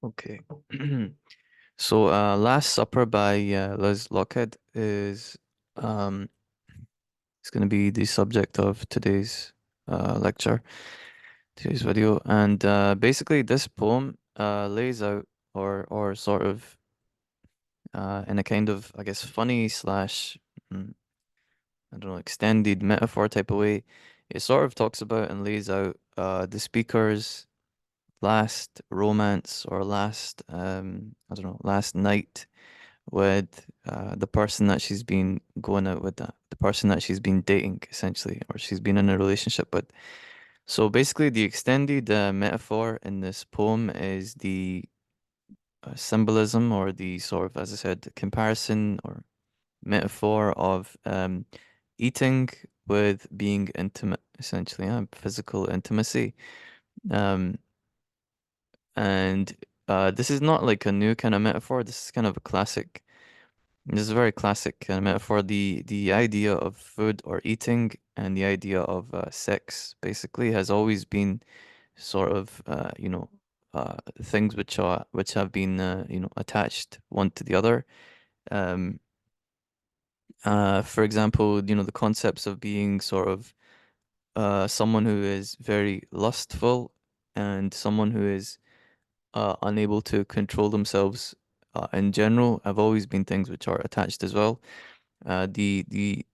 Okay. So, Last Supper by Liz Lochhead is um it's going to be the subject of today's lecture, today's video, and basically this poem lays out or sort of in a kind of I guess funny slash mm, I don't know extended metaphor type of way. It sort of talks about and lays out the speaker's last romance or last I don't know last night with the person that she's been going out with, the person that she's been dating, essentially, or she's been in a relationship with. So basically, the extended metaphor in this poem is the symbolism or the sort of, as I said, comparison or metaphor of eating with being intimate, essentially, physical intimacy. Um, and this is not like a new kind of metaphor. This is kind of a classic. This is a very classic metaphor. The idea of food or eating and the idea of sex basically has always been sort of things which have been attached one to the other. Um, for example, the concepts of being sort of someone who is very lustful and someone who is unable to control themselves in general have always been things which are attached as well. The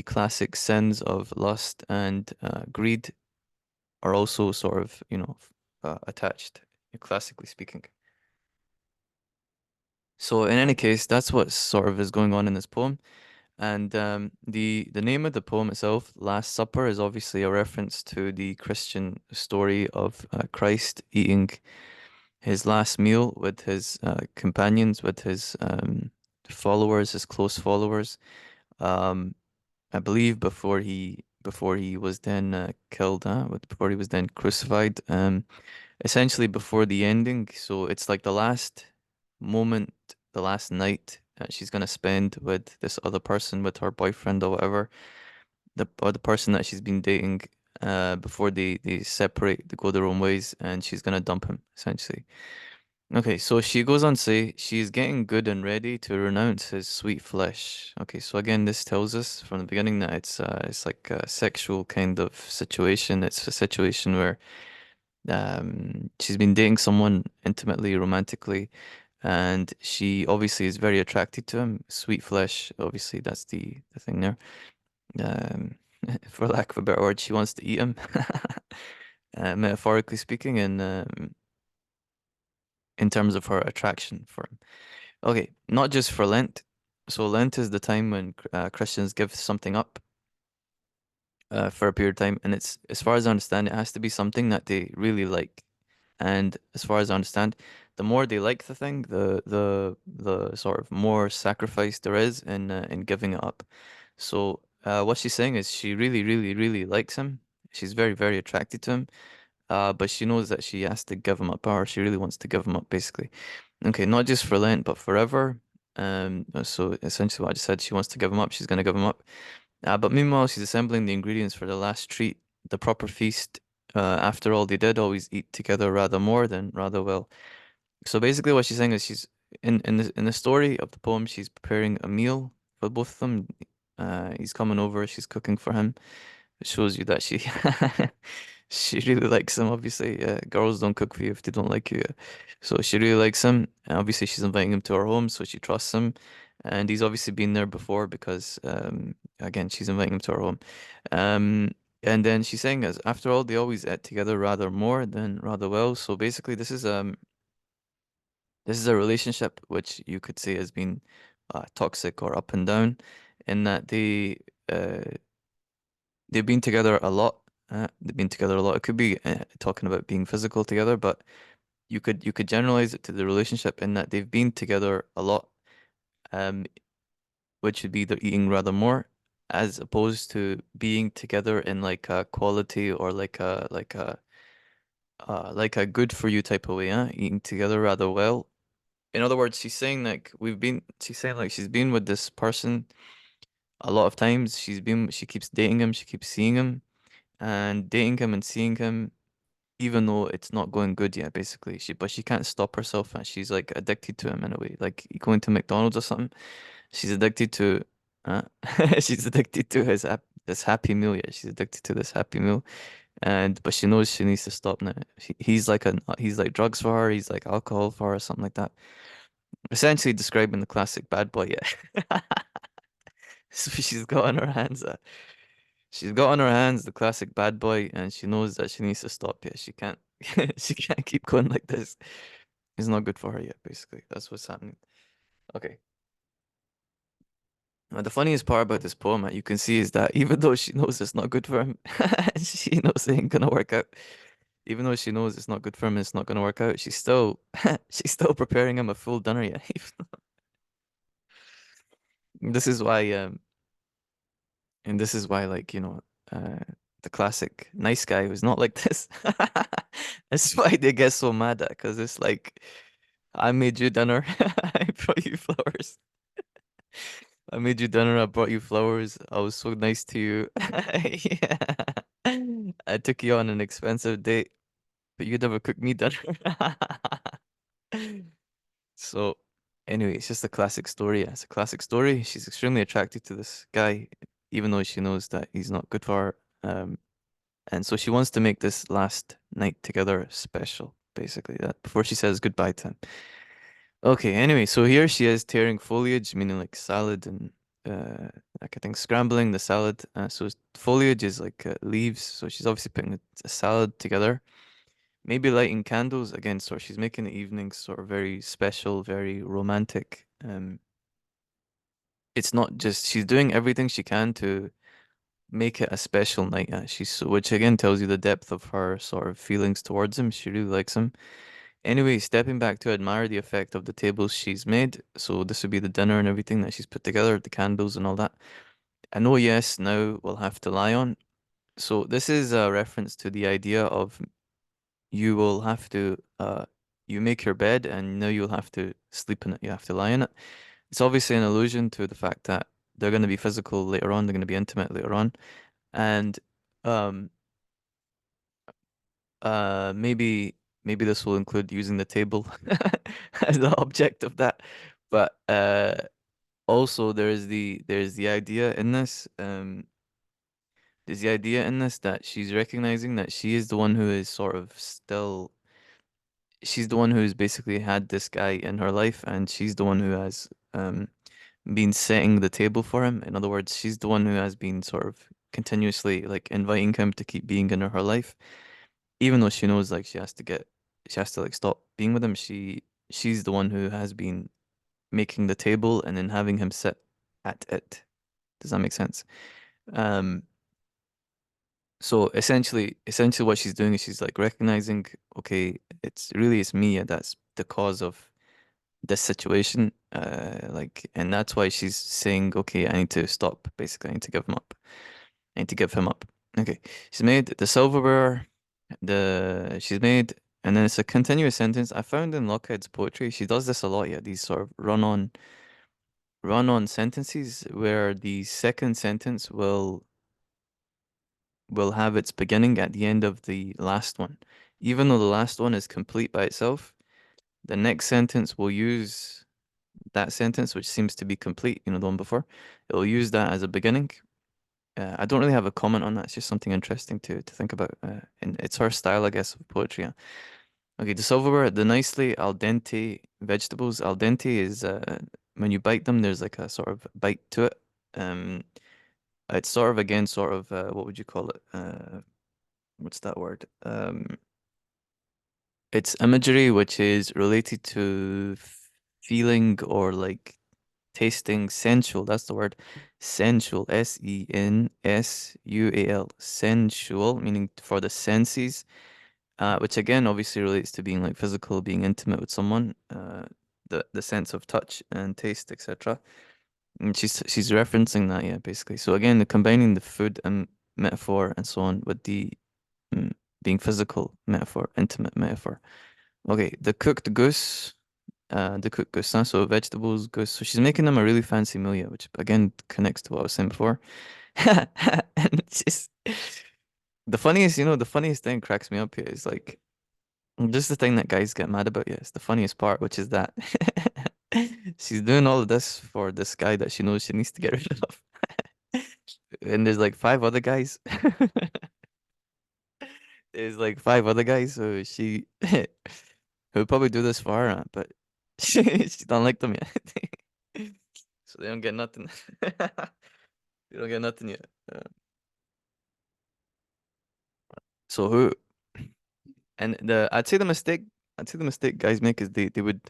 classic sins of lust and greed are also sort of, attached, classically speaking. So in any case, that's what sort of is going on in this poem. And the name of the poem itself, Last Supper, is obviously a reference to the Christian story of Christ eating his last meal with his companions, with his followers, his close followers. Um, I believe before he was then killed, before he was then crucified. Essentially before the ending. So it's like the last moment, the last night she's gonna spend with this other person, with her boyfriend or whatever, the person that she's been dating. Before they separate, they go their own ways, and she's gonna dump him essentially. Okay, so she goes on to say she's getting good and ready to renounce his sweet flesh. Okay, so again, this tells us from the beginning that it's like a sexual kind of situation. It's a situation where she's been dating someone intimately, romantically, and she obviously is very attracted to him. Sweet flesh, obviously, that's the thing there. Um, for lack of a better word, she wants to eat him, metaphorically speaking, and in terms of her attraction for him. Okay, not just for Lent. So Lent is the time when Christians give something up for a period of time, and it's as far as I understand, it has to be something that they really like. And as far as I understand, the more they like the thing, the sort of more sacrifice there is in giving it up. So what she's saying is she really, really, really likes him. She's very, very attracted to him. But she knows that she has to give him up, or she really wants to give him up, basically. Okay, not just for Lent, but forever. So essentially what I just said, she wants to give him up, she's gonna give him up. But meanwhile, she's assembling the ingredients for the last treat, the proper feast. After all, they did always eat together rather more than rather well. So basically, what she's saying is she's in the story of the poem, she's preparing a meal for both of them. He's coming over, she's cooking for him. It shows you that she she really likes him. Obviously, girls don't cook for you if they don't like you. So she really likes him. And obviously, she's inviting him to her home, so she trusts him. And he's obviously been there before because, again, she's inviting him to her home. Um, and then she's saying, as after all, they always ate together rather more than rather well. So basically, this is a relationship which you could say has been toxic or up and down, in that uh, they've been together a lot. They've been together a lot. It could be talking about being physical together, but you could generalize it to the relationship in that they've been together a lot, um, which would be they're eating rather more, as opposed to being together in like a quality or like a good for you type of way, eating together rather well. In other words, she's saying like she's been with this person a lot of times. She keeps dating him, she keeps seeing him and dating him and seeing him. even though it's not going good yet, basically. But she can't stop herself, and she's like addicted to him in a way. Like going to McDonald's or something. She's addicted to, uh, she's addicted to this Happy Meal. Yeah, she's addicted to this Happy Meal, and but she knows she needs to stop now. He's like drugs for her. He's like alcohol for her, something like that. Essentially describing the classic bad boy. Yeah. So she's got on her hands the classic bad boy, and she knows that she needs to stop. Yeah, she can't she can't keep going like this. It's not good for her yet, basically. That's what's happening. Okay. The funniest part about this poem, you can see, is that even though she knows it's not good for him, she knows it ain't gonna work out. Even though she knows it's not good for him, it's not gonna work out. She's still she's still preparing him a full dinner. Yeah. This is why and this is why, like, uh the classic nice guy who's not like this. That's why they get so mad at, because it's like, I made you dinner, I brought you flowers. I made you dinner, I brought you flowers, I was so nice to you. Yeah. I took you on an expensive date, but you never cooked me dinner. So anyway, it's just a classic story. Yeah, it's a classic story. She's extremely attracted to this guy, even though she knows that he's not good for her. And so she wants to make this last night together special, basically, that before she says goodbye to him. Okay, anyway, so here she is tearing foliage, meaning like salad and like I think scrambling the salad. So foliage is like leaves, so she's obviously putting a salad together. Maybe lighting candles again, so she's making the evenings sort of very special, very romantic. It's not just, she's doing everything she can to make it a special night. Which again tells you the depth of her sort of feelings towards him. She really likes him. Anyway, stepping back to admire the effect of the tables she's made. So this would be the dinner and everything that she's put together, the candles and all that. I know, yes, now we'll have to lie on. So this is a reference to the idea of, you will have to you make your bed and now you'll have to sleep in it. You have to lie in it. It's obviously an allusion to the fact that they're going to be physical later on, they're going to be intimate later on. And um maybe this will include using the table as the object of that. But also there's the idea in this, there's the idea in this that she's recognizing that she is the one who is sort of still, she's the one who's basically had this guy in her life, and she's the one who has been setting the table for him. In other words, she's the one who has been sort of continuously like inviting him to keep being in her life, even though she knows like she has to like stop being with him. She's the one who has been making the table and then having him sit at it. Does that make sense? Um, so essentially what she's doing is she's like recognizing, okay, it's me that's the cause of this situation. Like, and that's why she's saying, okay, I need to stop. Basically, I need to give him up. I need to give him up. Okay, she's made the silverware. She's made, and then it's a continuous sentence. I found in Lochhead's poetry, she does this a lot. Yeah, these sort of run on sentences where the second sentence will have its beginning at the end of the last one. Even though the last one is complete by itself, the next sentence will use that sentence, which seems to be complete, the one before. It'll use that as a beginning. I don't really have a comment on that. It's just something interesting to think about. And it's her style, I guess, of poetry. Yeah. Okay, the silverware, the nicely al dente vegetables. Al dente is when you bite them, there's like a sort of bite to it. Um, it's sort of, again, sort of what would you call it? What's that word? It's imagery which is related to feeling or like tasting, sensual. That's the word. Sensual. Sensual. Sensual, meaning for the senses. Which again obviously relates to being like physical, being intimate with someone. The sense of touch and taste, etc. And she's referencing that, yeah, basically. So again, combining the food and metaphor and so on with the mm, being physical metaphor, intimate metaphor. Okay, the cooked goose, huh? So vegetables, goose. So she's making them a really fancy meal, yeah, which again connects to what I was saying before. And it's just the funniest thing cracks me up here is like just the thing that guys get mad about. Yeah, it's the funniest part, which is that she's doing all of this for this guy that she knows she needs to get rid of. And there's like five other guys. There's like five other guys, so she who would probably do this for her, but she don't like them yet. So they don't get nothing. They don't get nothing yet. So who and the I'd say the mistake guys make is they would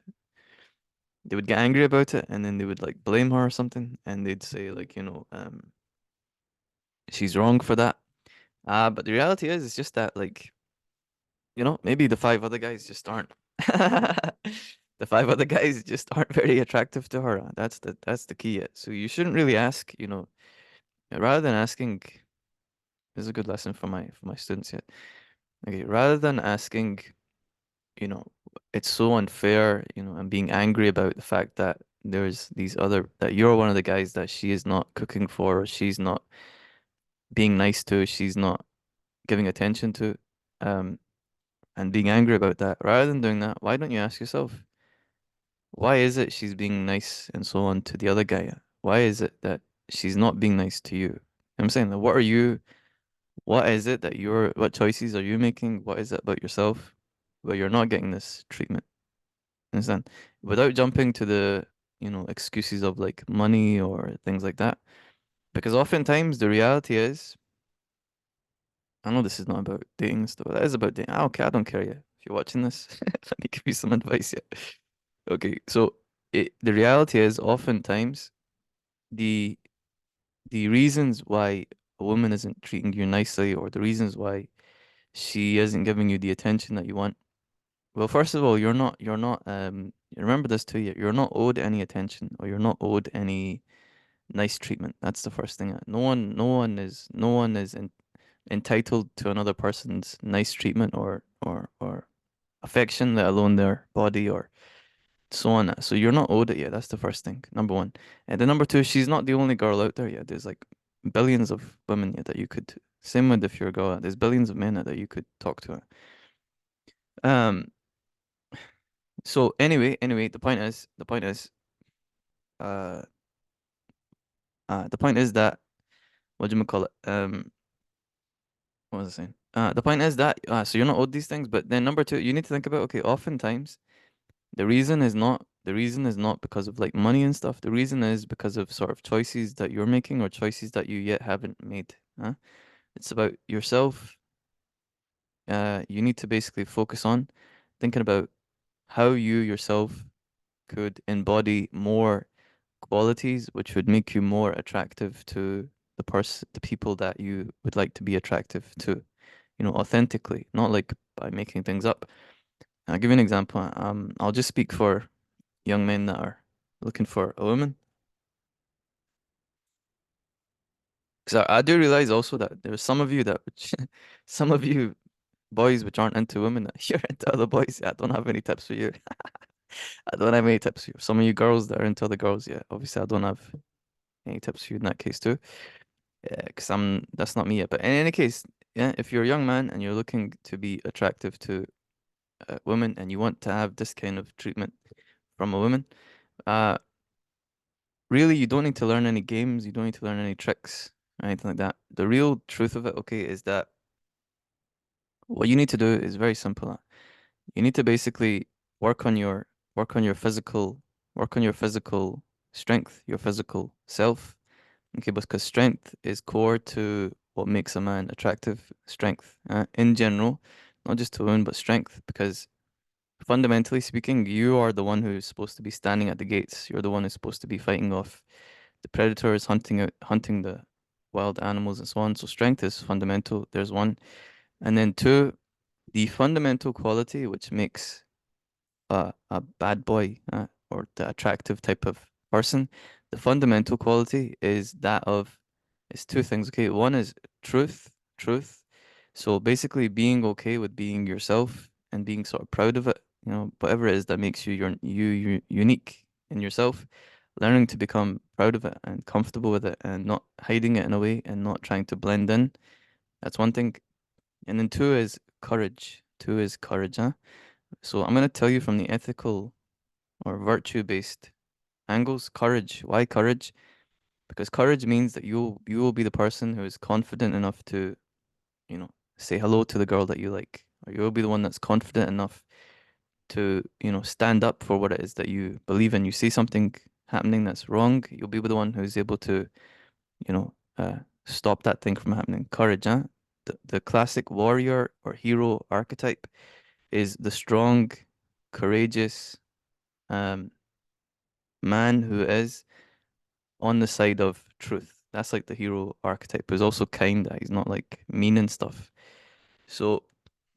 get angry about it and then they would like blame her or something and they'd say like, she's wrong for that. But the reality is it's just that like, maybe the five other guys just aren't the five other guys just aren't very attractive to her. That's the key yet. So you shouldn't really ask, rather than asking, this is a good lesson for my students yet. Okay, rather than asking, you know, it's so unfair, and being angry about the fact that there's these other that you're one of the guys that she is not cooking for, or she's not being nice to, she's not giving attention to, um, and being angry about that. Rather than doing that, why don't you ask yourself, why is it she's being nice and so on to the other guy? Why is it that she's not being nice to you? I'm saying that what is it that what choices are you making? What is it about yourself where you're not getting this treatment? Understand? Without jumping to the, excuses of like money or things like that. Because oftentimes the reality is, I know this is not about dating and stuff, but that is about dating. Okay, I don't care yet. If you're watching this, let me give you some advice yet. Okay, so the reality is oftentimes the the reasons why a woman isn't treating you nicely or the reasons why she isn't giving you the attention that you want. Well, first of all, you remember this too, you're not owed any attention or you're not owed any nice treatment. That's the first thing. No one is entitled to another person's nice treatment or affection, let alone their body or so on. So you're not owed it yet. That's the first thing, number one. And then number two, she's not the only girl out there yet. There's like billions of women yet that you could. Same with if you're a girl. There's billions of men that you could talk to. Um. So anyway, uh, the point is that what do you call it? What was I saying? The point is that so you're not owed these things, but then number two, you need to think about okay. Oftentimes, the reason is not because of like money and stuff. The reason is because of sort of choices that you're making or choices that you yet haven't made. Huh? It's about yourself. You need to basically focus on thinking about how you yourself could embody more qualities which would make you more attractive to the people that you would like to be attractive to, authentically, not like by making things up. I'll give you an example. I'll just speak for young men that are looking for a woman. Because I do realize also that there's some of you some of you boys which aren't into women that you're into other boys. Yeah, I don't have any tips for you. I don't have any tips for you. Some of you girls that are into other girls, yeah, obviously I don't have any tips for you in that case too. Yeah, because that's not me yet. But in any case, yeah, if you're a young man and you're looking to be attractive to women and you want to have this kind of treatment from a woman, uh, really you don't need to learn any games, you don't need to learn any tricks, or anything like that. The real truth of it, okay, is that what you need to do is very simple. You need to basically work on your work on your physical work on your physical strength, your physical self. Okay, because strength is core to what makes a man attractive. Strength, in general, not just to women, but strength. Because fundamentally speaking, you are the one who's supposed to be standing at the gates. You're the one who's supposed to be fighting off the predators, hunting the wild animals and so on. So strength is fundamental. There's one, and then two, the fundamental quality which makes a bad boy, or the attractive type of person, the fundamental quality is that of is two things. Okay, one is truth. So basically, being okay with being yourself and being sort of proud of it. Whatever it is that makes you unique in yourself. Learning to become proud of it and comfortable with it and not hiding it in a way and not trying to blend in. That's one thing. And then two is courage. Two is courage, huh? So I'm gonna tell you from the ethical or virtue-based angles, courage. Why courage? Because courage means that you will be the person who is confident enough to, you know, say hello to the girl that you like. Or you'll be the one that's confident enough to, stand up for what it is that you believe in. You see something happening that's wrong, you'll be the one who's able to, you know, stop that thing from happening. Courage, huh? The classic warrior or hero archetype is the strong, courageous um, man who is on the side of truth. That's like the hero archetype, who's also kind. He's not like mean and stuff. So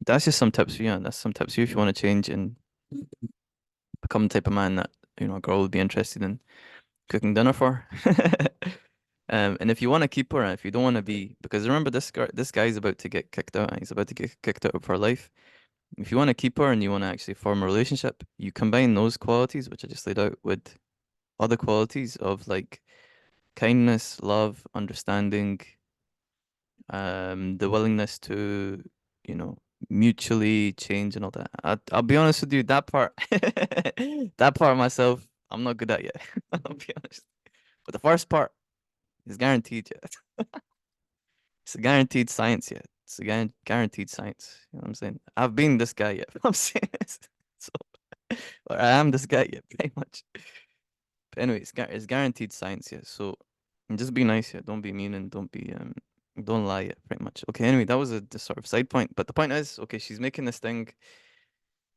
that's just some tips for you. And that's some tips for you if you want to change and become the type of man that, a girl would be interested in cooking dinner for. And if you want to keep her, and if you don't want to be, because remember this guy's about to get kicked out. He's about to get kicked out of her life. If you want to keep her and you want to actually form a relationship, you combine those qualities, which I just laid out, with other qualities of like kindness, love, understanding, the willingness to, you know, mutually change and all that. I'll be honest with you, that part, that part myself, I'm not good at yet. I'll be honest. But the first part is guaranteed yet. It's a guaranteed science yet. It's a guaranteed science. You know what I'm saying? I've been this guy yet. I'm saying this. So, or I am this guy yet, pretty much. But anyway, it's guaranteed science yet. So just be nice yet. Don't be mean and don't lie yet, pretty much. Okay, anyway, that was the sort of side point. But the point is, okay, she's making this thing,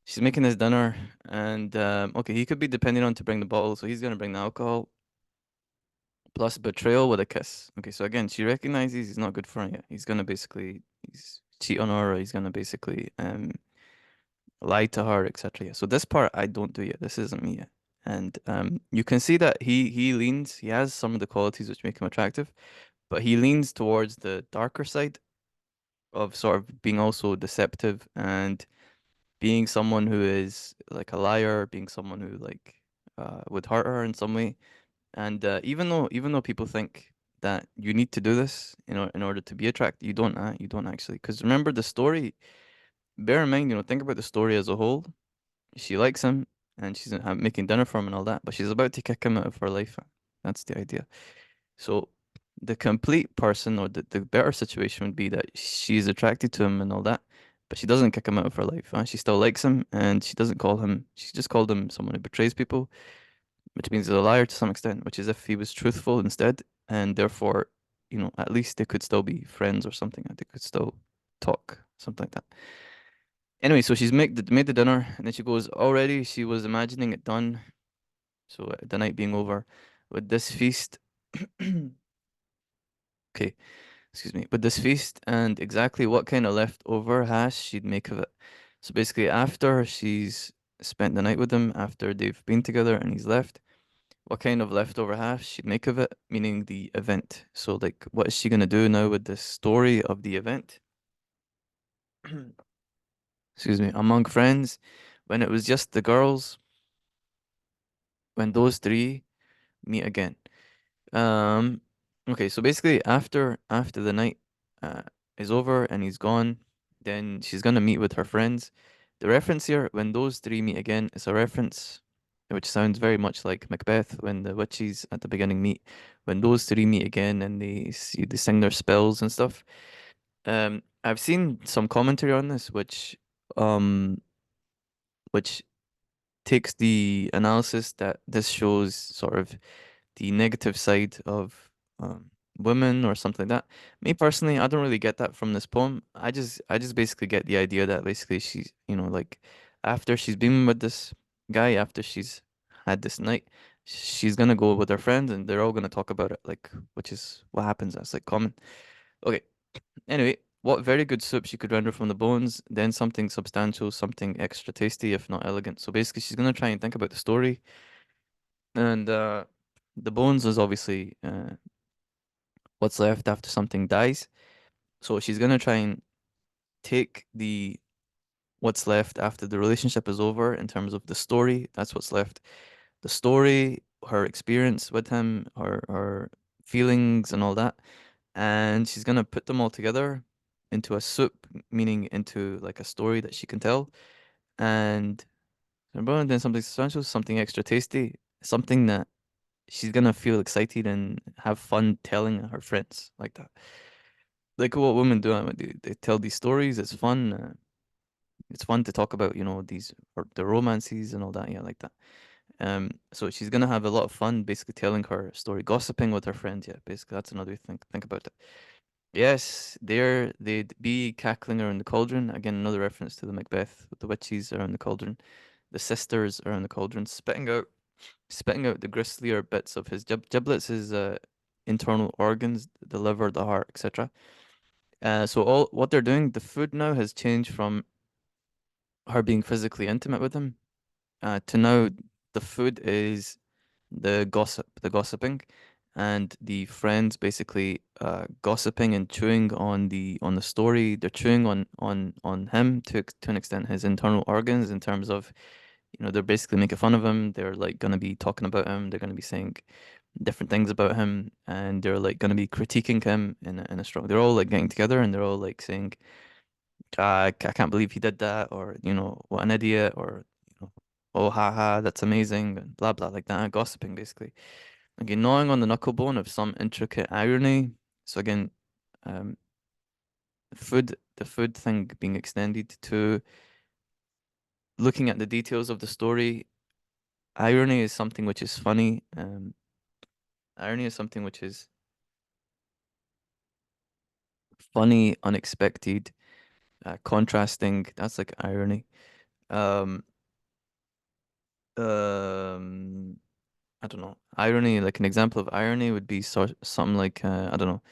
she's making this dinner, and okay, he could be depending on to bring the bottle, so he's gonna bring the alcohol plus betrayal with a kiss. Okay, so again, she recognizes he's not good for her yet. He's gonna basically he's cheat on her, or he's gonna basically lie to her, etc. Yeah. So this part I don't do yet. This isn't me yet. And you can see that he has some of the qualities which make him attractive, but he leans towards the darker side of sort of being also deceptive and being someone who is like a liar, being someone who like would hurt her in some way. And even though people think that you need to do this, in order to be attracted, you don't. You don't actually, because remember the story. Bear in mind, think about the story as a whole. She likes him, and she's making dinner for him and all that, but she's about to kick him out of her life. That's the idea. So the complete person, or the better situation would be that she's attracted to him and all that, but she doesn't kick him out of her life. She still likes him, and she doesn't call him. She just called him someone who betrays people, which means he's a liar to some extent. Which is if he was truthful instead, and therefore, at least they could still be friends or something. They could still talk, something like that. Anyway, so she's made the dinner, and then she goes, already she was imagining it done. So the night being over, with this feast. Okay, excuse me, with this feast and exactly what kind of leftover hash she'd make of it. So basically, after she's spent the night with him, after they've been together and he's left, what kind of leftover hash she'd make of it, meaning the event. So, like, what is she gonna do now with the story of the event? Excuse me, among friends, when it was just the girls, when those three meet again. Um, okay, so basically after the night uh is over and he's gone, then she's gonna meet with her friends. The reference here, when those three meet again, is a reference which sounds very much like Macbeth when the witches at the beginning meet. When those three meet again and they sing their spells and stuff. I've seen some commentary on this um which takes the analysis that this shows sort of the negative side of women or something like that. Me personally, I don't really get that from this poem. I just basically get the idea that basically she's, like after she's been with this guy, after she's had this night, she's gonna go with her friends and they're all gonna talk about it, like, which is what happens. That's like common. Okay. Anyway, what very good soup she could render from the bones, then something substantial, something extra tasty, if not elegant. So basically, she's gonna try and think about the story, and the bones is obviously what's left after something dies. So she's gonna try and take the what's left after the relationship is over in terms of the story. That's what's left. The story, her experience with him, her feelings and all that. And she's gonna put them all together into a soup, meaning into like a story that she can tell. And then something substantial, something extra tasty, something that she's gonna feel excited and have fun telling her friends like that. Like what women do, they tell these stories. It's fun. It's fun to talk about, these or the romances and all that. Yeah, like that. So she's gonna have a lot of fun, basically telling her story, gossiping with her friends. Yeah, basically that's another way to think about it. Yes, there they'd be cackling around the cauldron. Again, another reference to the Macbeth with the witches around the cauldron, the sisters around the cauldron, spitting out the gristlier bits of his giblets, his internal organs, the liver, the heart, etc. So all what they're doing, the food now has changed from her being physically intimate with him to now the food is the gossiping, and the friends basically gossiping and chewing on the story. They're chewing on him to an extent, his internal organs in terms of, they're basically making fun of him. They're like gonna be talking about him. They're gonna be saying different things about him, and they're like gonna be critiquing him in a strong. They're all like getting together and they're all like saying, I can't believe he did that, or what an idiot, or oh ha ha, that's amazing, and blah blah like that, gossiping basically. Again, gnawing on the knucklebone of some intricate irony. So again, um, the food thing being extended to looking at the details of the story. Irony is something which is funny. Irony is something which is funny, unexpected, contrasting. That's like irony. Um, um, I don't know. Irony, like an example of irony would be something like I don't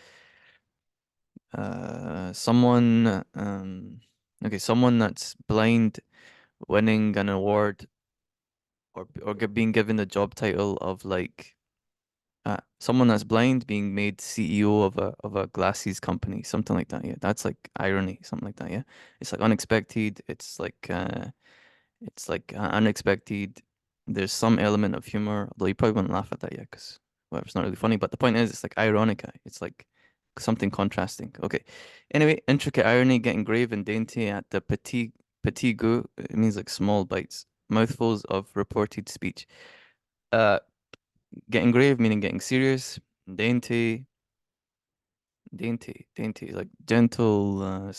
know. Someone okay, someone that's blind winning an award or being given the job title of like someone that's blind being made CEO of a glasses company, something like that. Yeah, that's like irony, something like that. Yeah, it's like unexpected. It's like unexpected. There's some element of humor, although you probably wouldn't laugh at that, yeah, because well, it's not really funny. But the point is, it's like ironica. It's like something contrasting. Okay. Anyway, intricate irony getting grave and dainty at the petit goût. It means like small bites, mouthfuls of reported speech. Uh, getting grave meaning getting serious. Dainty, dainty, like gentle,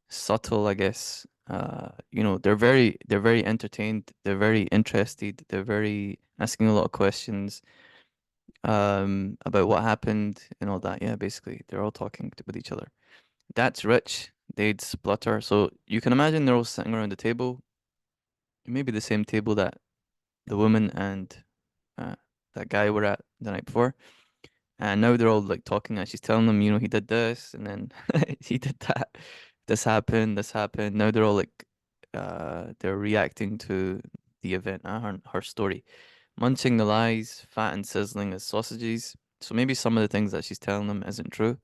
subtle, I guess. They're very entertained. They're very interested. They're very asking a lot of questions about what happened and all that. Yeah, basically, they're all talking with each other. That's rich. They'd splutter. So you can imagine they're all sitting around the table, maybe the same table that the woman and uh, that guy were at the night before. And now they're all like talking, and she's telling them, he did this, and then he did that. This happened. Now they're all like, they're reacting to the event, her story. Munching the lies, fat and sizzling as sausages. So maybe some of the things that she's telling them isn't true.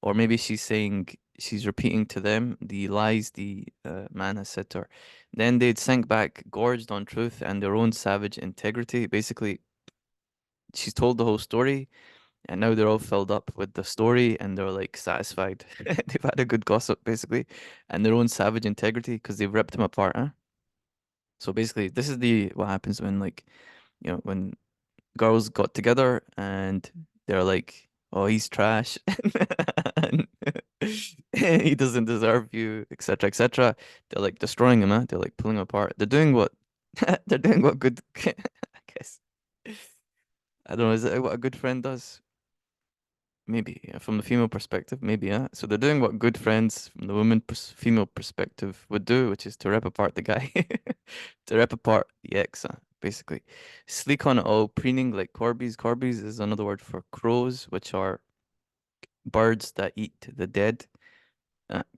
Or maybe she's repeating to them the lies the man has said to her. Then they'd sink back, gorged on truth and their own savage integrity. Basically, she's told the whole story, and now they're all filled up with the story and they're like satisfied. They've had a good gossip, basically, and their own savage integrity because they've ripped him apart, huh? So basically, this is the what happens when like, when girls got together and they're like, "Oh, he's trash, and he doesn't deserve you," etc., etc. They're like destroying him, huh? They're like pulling him apart. They're doing what they're doing what good, I guess. I don't know. Is it what a good friend does? Maybe, yeah, from the female perspective, maybe, yeah. So they're doing what good friends from the female perspective would do, which is to rip apart the guy, to rip apart the ex, basically. Sleek on it all, preening like corbies. Corbies is another word for crows, which are birds that eat the dead.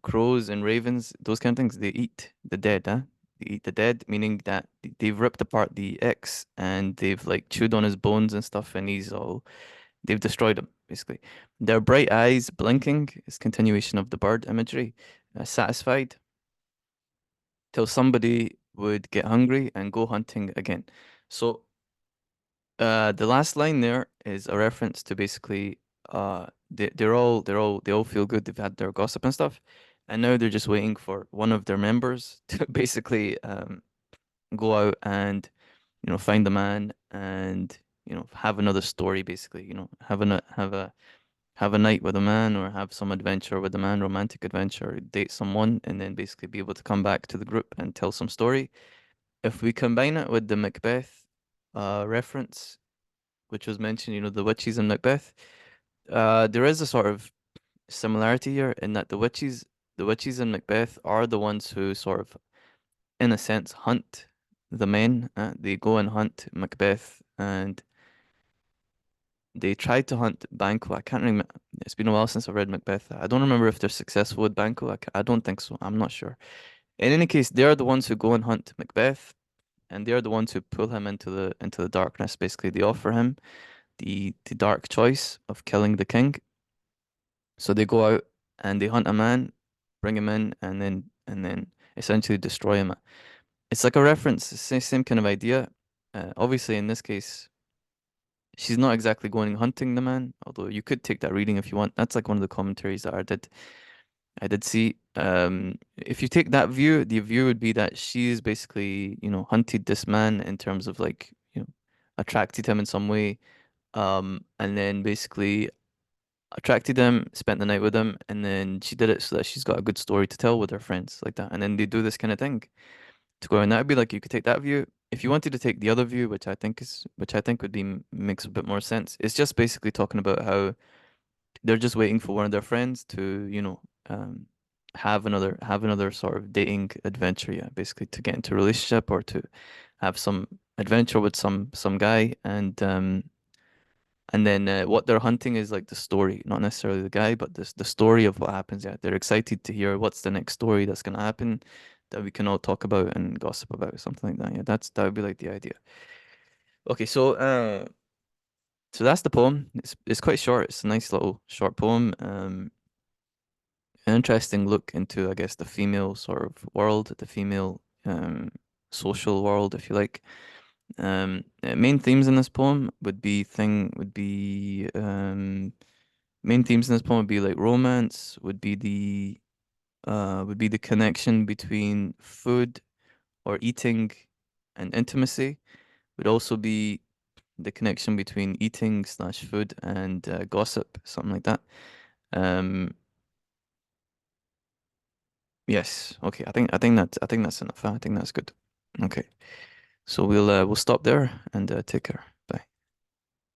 Crows and ravens, those kind of things, they eat the dead, huh? They eat the dead, meaning that they've ripped apart the ex and they've like chewed on his bones and stuff, and they've destroyed him, basically. Their bright eyes blinking is continuation of the bird imagery. Satisfied till somebody would get hungry and go hunting again. So the last line there is a reference to basically they all feel good. They've had their gossip and stuff, and now they're just waiting for one of their members to basically go out and find a man and have another story basically. Have a night with a man or have some adventure with a man, romantic adventure, date someone, and then basically be able to come back to the group and tell some story. If we combine it with the Macbeth reference, which was mentioned, the witches in Macbeth, there is a sort of similarity here in that the witches in Macbeth are the ones who sort of, in a sense, hunt the men. They go and hunt Macbeth, and they tried to hunt Banquo. I can't remember. It's been a while since I read Macbeth. I don't remember if they're successful with Banquo. I don't think so. I'm not sure. In any case, they are the ones who go and hunt Macbeth, and they are the ones who pull him into the darkness. Basically, they offer him the dark choice of killing the king. So they go out and they hunt a man, bring him in, and then essentially destroy him. It's like a reference, same kind of idea. Obviously, in this case, she's not exactly going hunting the man, although you could take that reading if you want. That's like one of the commentaries that I did see. If you take that view, the view would be that she's basically, hunted this man in terms of like, attracted him in some way, and then basically attracted him, spent the night with him, and then she did it so that she's got a good story to tell with her friends like that. And then they do this kind of thing to go, and that would be like you could take that view. If you wanted to take the other view, which I think would be makes a bit more sense, it's just basically talking about how they're just waiting for one of their friends to, have another sort of dating adventure, yeah, basically to get into a relationship or to have some adventure with some guy, and then what they're hunting is like the story, not necessarily the guy, but the story of what happens. Yeah, they're excited to hear what's the next story that's gonna happen that we can all talk about and gossip about, something like that. Yeah, that would be like the idea. Okay, so that's the poem. It's quite short. It's a nice little short poem. An interesting look into, I guess, the female sort of world, the female social world, if you like. Main themes in this poem main themes in this poem would be like romance, would be the connection between food or eating and intimacy. Would also be the connection between eating slash food and gossip, something like that. Um, yes. Okay. I think that's enough. I think that's good. Okay. So we'll stop there and take care.